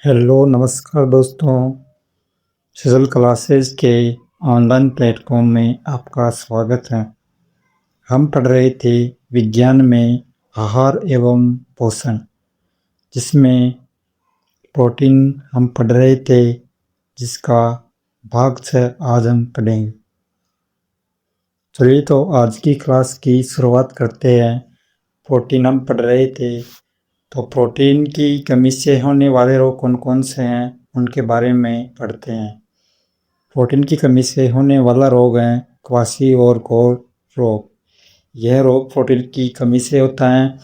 Hello नमस्कार दोस्तों। Sizzle classes के ऑनलाइन प्लेटफॉर्म में आपका स्वागत है। हम पढ़ रहे थे विज्ञान में आहार एवं पोषण, जिसमें प्रोटीन हम पढ़ रहे थे, जिसका भाग 6 आज हम पढ़ेंगे। चलिए तो आज की क्लास की शुरुआत करते हैं। प्रोटीन हम पढ़ रहे थे, तो प्रोटीन की कमी से होने वाले रोग कौन कौन से हैं उनके बारे में पढ़ते हैं। प्रोटीन की कमी से होने वाला रोग है क्वाशी-ओरकोर रोग। यह रोग प्रोटीन की कमी से होता है।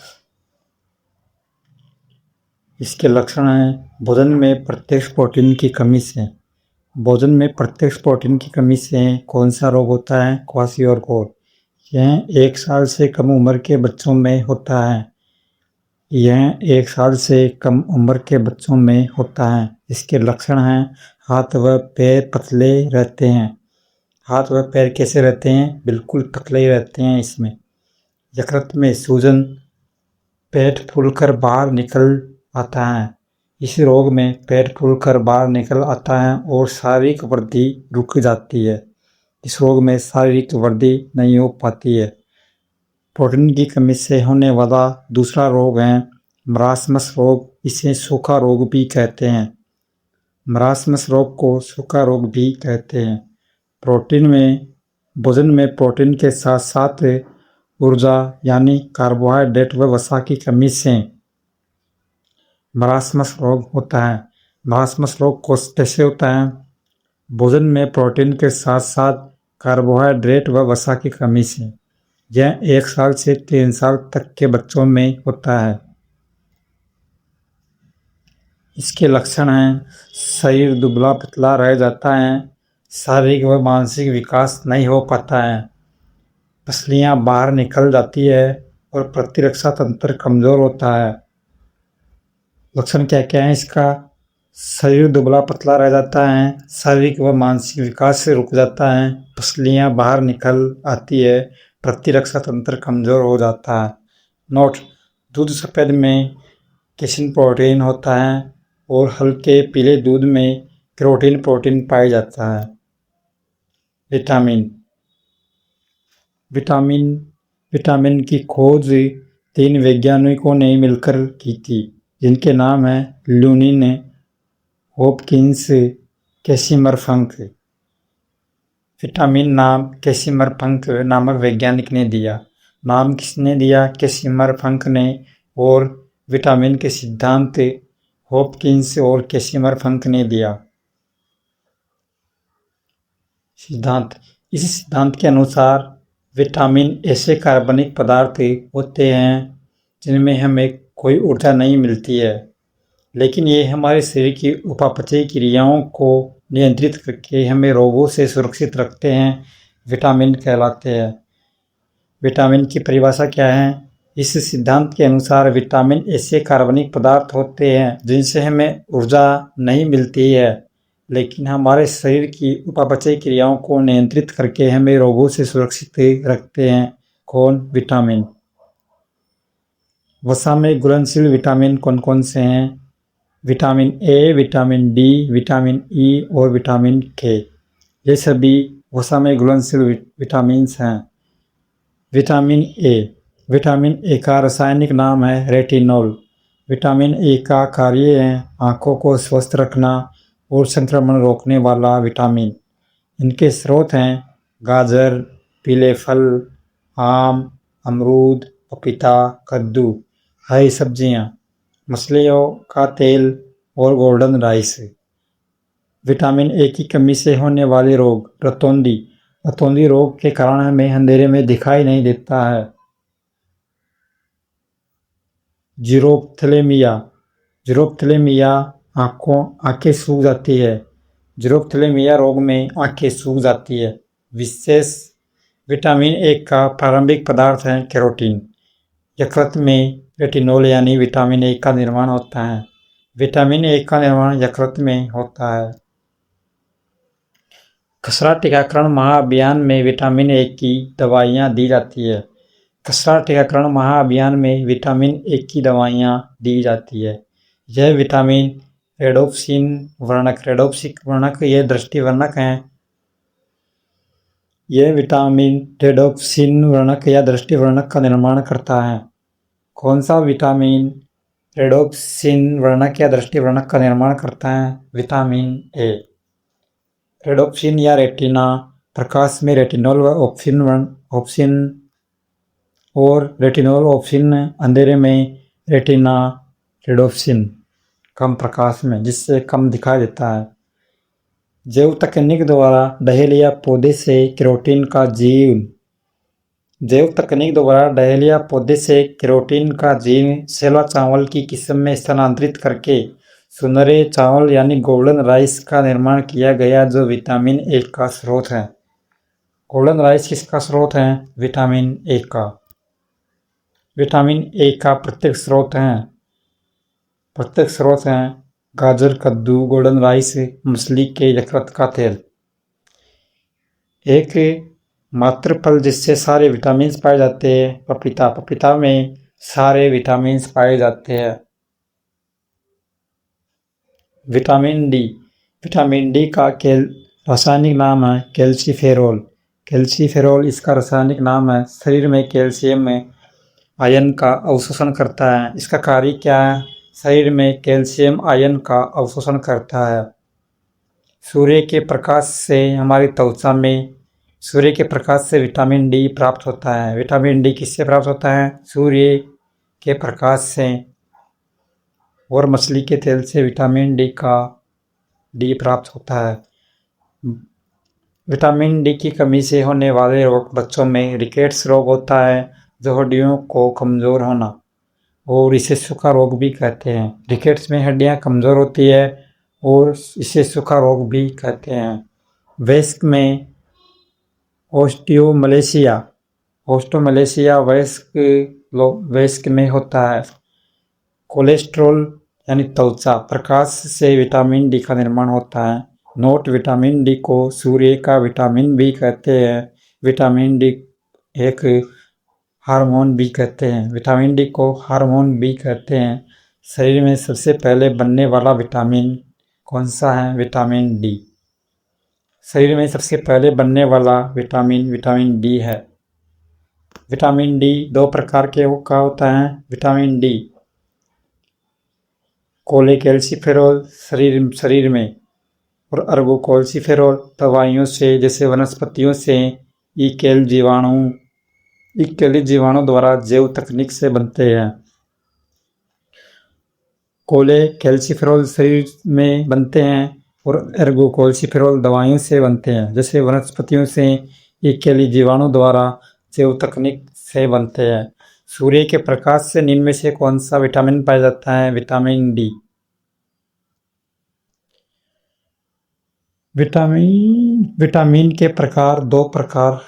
इसके लक्षण हैं भोजन में प्रत्यक्ष प्रोटीन की कमी से। भोजन में प्रत्यक्ष प्रोटीन की कमी से कौन सा रोग होता है? क्वाशी-ओरकोर। यह 1 साल से कम उम्र के बच्चों में होता है। इसके लक्षण हैं हाथ व पैर पतले रहते हैं। हाथ व पैर कैसे रहते हैं? बिल्कुल पतले ही रहते हैं। इसमें यकृत में सूजन, पेट फूलकर बाहर निकल आता है। इस रोग में पेट फूलकर बाहर निकल आता है और शारीरिक वृद्धि रुक जाती है। इस रोग में शारीरिक वृद्धि नहीं हो पाती है। प्रोटीन की कमी से होने वाला दूसरा रोग है मरासमस रोग। इसे सूखा रोग भी कहते हैं। मरासमस रोग को सूखा रोग भी कहते हैं। भोजन में प्रोटीन के साथ साथ ऊर्जा यानी कार्बोहाइड्रेट व वसा की कमी से मरासमस रोग होता है। मरासमस रोग कैसे होता है? भोजन में प्रोटीन के साथ साथ कार्बोहाइड्रेट व वसा की कमी से। यह 1 साल से 3 साल तक के बच्चों में होता है। इसके लक्षण हैं शरीर दुबला पतला रह जाता है, शारीरिक व मानसिक विकास नहीं हो पाता है, पसलियाँ बाहर निकल जाती है और प्रतिरक्षा तंत्र कमजोर होता है। लक्षण क्या क्या है इसका? शरीर दुबला पतला रह जाता है, शारीरिक व मानसिक विकास से रुक जाता है, पसलियाँ बाहर निकल आती है, प्रतिरक्षा तंत्र कमजोर हो जाता है। नोट: दूध सफेद में केसिन प्रोटीन होता है और हल्के पीले दूध में कैरोटीन प्रोटीन पाया जाता है। विटामिन की खोज 3 वैज्ञानिकों ने मिलकर की थी, जिनके नाम हैं ल्यूनिन, होपकिंस, कैसिमर-फंक। विटामिन नाम कैसिमर-फंक नामक वैज्ञानिक ने दिया। नाम किसने दिया? कैसिमर-फंक ने। और विटामिन के सिद्धांत होपकिंस और कैसिमर-फंक ने दिया। इस सिद्धांत के अनुसार विटामिन ऐसे कार्बनिक पदार्थ होते हैं जिनमें हमें कोई ऊर्जा नहीं मिलती है, लेकिन ये हमारे शरीर की उपापचयी क्रियाओं को नियंत्रित करके हमें रोगों से सुरक्षित रखते हैं। विटामिन कहलाते हैं। विटामिन की परिभाषा क्या है? इस सिद्धांत के अनुसार विटामिन ऐसे कार्बनिक पदार्थ होते हैं जिनसे हमें ऊर्जा नहीं मिलती है, लेकिन हमारे शरीर की उपापचयी क्रियाओं को नियंत्रित करके हमें रोगों से सुरक्षित रखते हैं। कौन? विटामिन। वसा में घुलनशील विटामिन कौन कौन से हैं? Vitamin A, vitamin D, vitamin ई और विटामिन के। ये सभी वसा में घुलनशील विटामिन हैं। विटामिन ए का रासायनिक नाम है रेटिनॉल। विटामिन ए का कार्य है आँखों को स्वस्थ रखना और संक्रमण रोकने वाला विटामिन। इनके स्रोत हैं गाजर, पीले फल, आम, अमरूद, पपीता, कद्दू, हरी सब्जियां, मछलियों का तेल और गोल्डन राइस। विटामिन ए की कमी से होने वाले रोग: रतौंधी रोग के कारण हमें अंधेरे में दिखाई नहीं देता है। जीरोप्थेलेमिया आंखें सूख जाती है। जीरोप्थेलेमिया रोग में आंखें सूख जाती है। विशेष विटामिन ए का प्रारंभिक पदार्थ है कैरोटीन। यकृत में रेटिनॉल यानी विटामिन ए का निर्माण होता है। विटामिन ए का निर्माण यकृत में होता है। खसरा टीकाकरण महाअभियान में विटामिन ए की दवाइयाँ दी जाती है। खसरा टीकाकरण महाअभियान में विटामिन ए की दवाइयाँ दी जाती है। यह विटामिन रेडोप्सिन वर्णक, रेडोप्सिक वर्णक ये दृष्टि वर्णक हैं। ये विटामिन रेडोप्सिन वर्णक या दृष्टि वर्णक का निर्माण करता है। कौन सा विटामिन रेडोप्सिन वर्णक या दृष्टि वर्णक का निर्माण करता है? Vitamin A. रेडोप्सिन या रेटिना प्रकाश में रेटिनॉल व ऑप्सिन और रेटिनॉल ऑप्सिन, अंधेरे में रेटिना रेडोप्सिन, कम प्रकाश में जिससे कम दिखाई देता है। जैव तकनीक द्वारा डहेलिया पौधे से केरोटीन का जीन, जैव तकनीक द्वारा डहेलिया पौधे से केरोटीन का जीन सेला चावल की किस्म में स्थानांतरित करके सुनहरे चावल यानी गोल्डन राइस का निर्माण किया गया, जो विटामिन ए का स्रोत है। गोल्डन राइस किसका स्रोत है? विटामिन ए का। विटामिन ए का प्रत्येक स्रोत है गाजर, कद्दू, गोल्डन राइस, मछली के यकृत का तेल। एक मात्र फल जिससे सारे विटामिन पाए जाते हैं, पपीता। पपीता में सारे विटामिन पाए जाते हैं। विटामिन डी, विटामिन डी का रासायनिक नाम है कैल्सीफेरोल। कैल्सीफेरोल इसका रासायनिक नाम है। शरीर में कैल्शियम में आयन का अवशोषण करता है। इसका कार्य क्या है? शरीर में कैल्शियम आयन का अवशोषण करता है। सूर्य के प्रकाश से हमारी त्वचा में, सूर्य के प्रकाश से विटामिन डी प्राप्त होता है। विटामिन डी किससे प्राप्त होता है? सूर्य के प्रकाश से और मछली के तेल से विटामिन डी प्राप्त होता है। विटामिन डी की कमी से होने वाले रोग, बच्चों में रिकेट्स रोग होता है, जो हड्डियों को कमज़ोर होना, और इसे सूखा रोग भी कहते हैं। रिकेट्स में हड्डियां कमज़ोर होती है और इसे सूखा रोग भी कहते हैं। वयस्क में ओस्टियोमलेशिया वयस्क में होता है। कोलेस्ट्रॉल यानी त्वचा प्रकाश से विटामिन डी का निर्माण होता है। नोट, विटामिन डी को सूर्य का विटामिन भी कहते हैं। विटामिन डी एक हार्मोन भी कहते हैं। विटामिन डी को हार्मोन भी कहते हैं। शरीर में सबसे पहले बनने वाला विटामिन कौन सा है? Vitamin D. शरीर में सबसे पहले बनने वाला विटामिन डी है। विटामिन डी दो प्रकार का होता है। विटामिन डी कोलेकैल्सिफेरॉल शरीर में, और अर्गोकैल्सिफेरॉल दवाइयों से, जैसे वनस्पतियों से इकेली जीवाणु द्वारा जैव तकनीक से बनते हैं। कोलेकैल्सिफेरॉल शरीर में बनते हैं और अर्गोकैल्सिफेरॉल दवाइयों से बनते हैं, जैसे वनस्पतियों से इकेली जीवाणु द्वारा जैव तकनीक से बनते हैं। सूर्य के प्रकाश से निम्न में से कौन सा विटामिन पाया जाता है? Vitamin D. विटामिन के प्रकार, दो प्रकार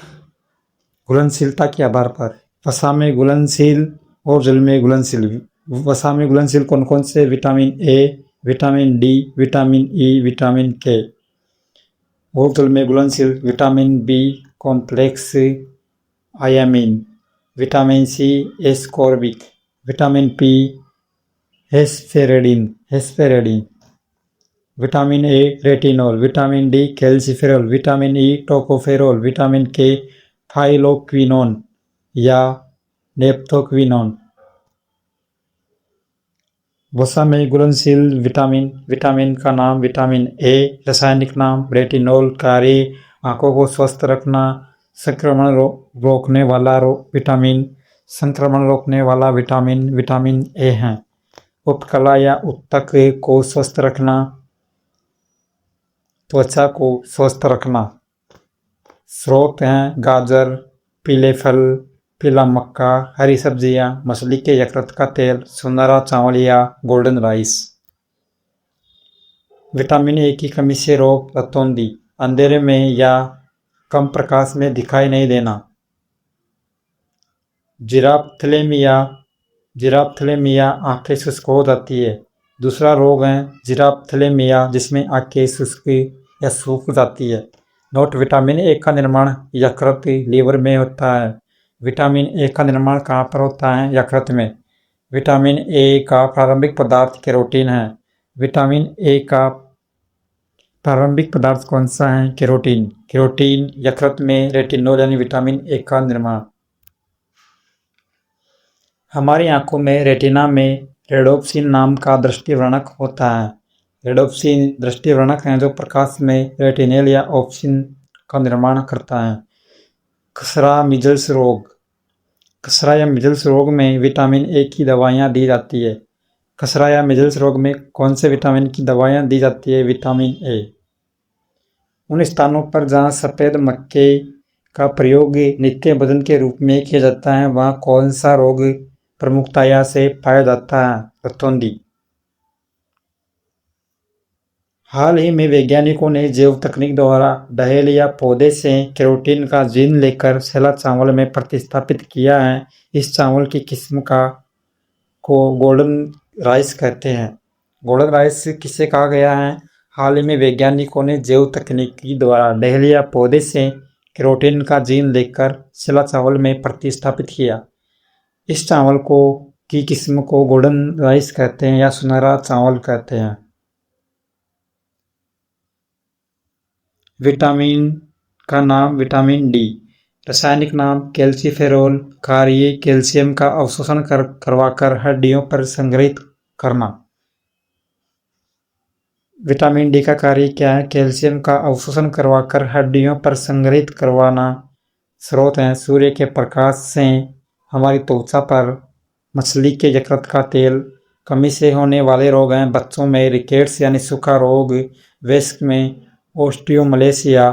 घुलनशीलता के आधार पर, वसा में घुलनशील और जल में घुलनशील। वसा में घुलनशील कौन कौन से? Vitamin A, vitamin D, vitamin E, vitamin K. और जल में घुलनशील विटामिन बी कॉम्प्लेक्स, आयामीन, vitamin C ascorbic, vitamin P hesperidin, vitamin A retinol, vitamin D calciferol, vitamin E tocopherol, vitamin K थाइलोक्विनोन या नेप्थोक्विनोन। वसा में घुलनशील विटामिन का नाम विटामिन ए, रासायनिक नाम रेटिनॉल, कार्य आंखों को स्वस्थ रखना, संक्रमण रोकने वाला विटामिन ए है। उपकला या उत्तक को स्वस्थ रखना, त्वचा को स्वस्थ रखना। स्रोत हैं गाजर, पीले फल, पीला मक्का, हरी सब्जियां, मछली के यकृत का तेल, सुनहरा चावल या गोल्डन राइस। विटामिन ए की कमी से रोग, रतौंधी, अंधेरे में या कम प्रकाश में दिखाई नहीं देना। जिराप्थेलेमिया आंखें शुष्क हो जाती है। दूसरा रोग है जिराप्थेलेमिया, जिसमें आंखें शुष्क या सूख जाती है। नोट, विटामिन ए का निर्माण यकृत, लीवर में होता है। विटामिन ए का निर्माण कहाँ पर होता है? यकृत में। विटामिन ए का प्रारंभिक पदार्थ केरोटीन है। विटामिन ए का प्रारंभिक पदार्थ कौन सा है? केरोटीन। केरोटीन यकृत में रेटिनोल यानी विटामिन ए का निर्माण। हमारी आंखों में रेटिना में रेडोप्सिन नाम का दृष्टिवर्णक होता है। रेडोप्सिन दृष्टिवर्णक है जो प्रकाश में रेटिनेल या ऑप्सिन का निर्माण करता है। खसरा मिजल्स रोग। खसरा या मिजल्स रोग में विटामिन ए की दवाइयाँ दी जाती है। खसरा या मिजल्स रोग में कौन से विटामिन की दवाइयाँ दी जाती है? Vitamin A. उन स्थानों पर जहाँ सफ़ेद मक्के का प्रयोग नित्य भोजन के रूप में किया जाता है वहाँ कौन सा रोग प्रमुखतया से पाया जाता है? रतौंधी। हाल ही में वैज्ञानिकों ने जैव तकनीक द्वारा डहेलिया पौधे से केरोटीन का जीन लेकर सेला चावल में प्रतिस्थापित किया है। इस चावल की किस्म को गोल्डन राइस कहते हैं। गोल्डन राइस किसे कहा गया है? हाल ही में वैज्ञानिकों ने जैव तकनीकी द्वारा डहेलिया पौधे से केरोटीन का जीन लेकर सेला चावल में प्रतिस्थापित किया। इस चावल की किस्म को गोल्डन राइस कहते हैं या सुनहरा चावल कहते हैं। विटामिन का नाम विटामिन डी। रासायनिक नाम कैल्सीफेरोल। कार्य कैल्शियम का अवशोषण करवाकर हड्डियों पर संग्रहित करना। विटामिन डी का कार्य क्या है? कैल्शियम का अवशोषण करवाकर हड्डियों पर संग्रहित करवाना। स्रोत हैं सूर्य के प्रकाश से, हमारी त्वचा पर, मछली के यकृत का तेल। कमी से होने वाले रोग हैं बच्चों में रिकेट्स यानी सूखा रोग, वयस्क में ओस्टियोमलेसिया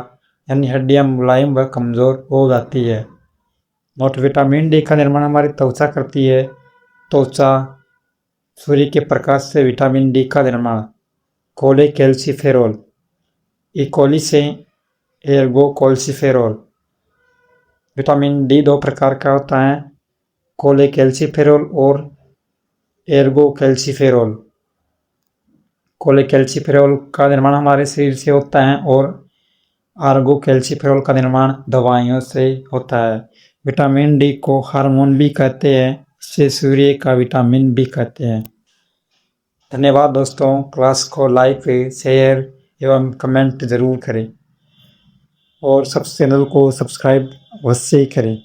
यानी हड्डियां मुलायम व कमज़ोर हो जाती है। नोट: विटामिन डी का निर्माण हमारी त्वचा करती है। त्वचा, सूर्य के प्रकाश से विटामिन डी का निर्माण। कोलेकैल्सिफेरॉल। इकोली से एर्गोकैल्सिफेरॉल। विटामिन डी दो प्रकार का होता है, कोलेकैल्सिफेरॉल और एर्गोकैल्सिफेरॉल। कोलेकैल्सिफेरॉल का निर्माण हमारे शरीर से होता है और आर्गोकैल्सिफेरॉल का निर्माण दवाइयों से होता है। विटामिन डी को हार्मोन भी कहते हैं, इसे सूर्य का विटामिन भी कहते हैं। धन्यवाद दोस्तों। क्लास को लाइक, शेयर एवं कमेंट ज़रूर करें और चैनल को सब्सक्राइब अवश्य करें।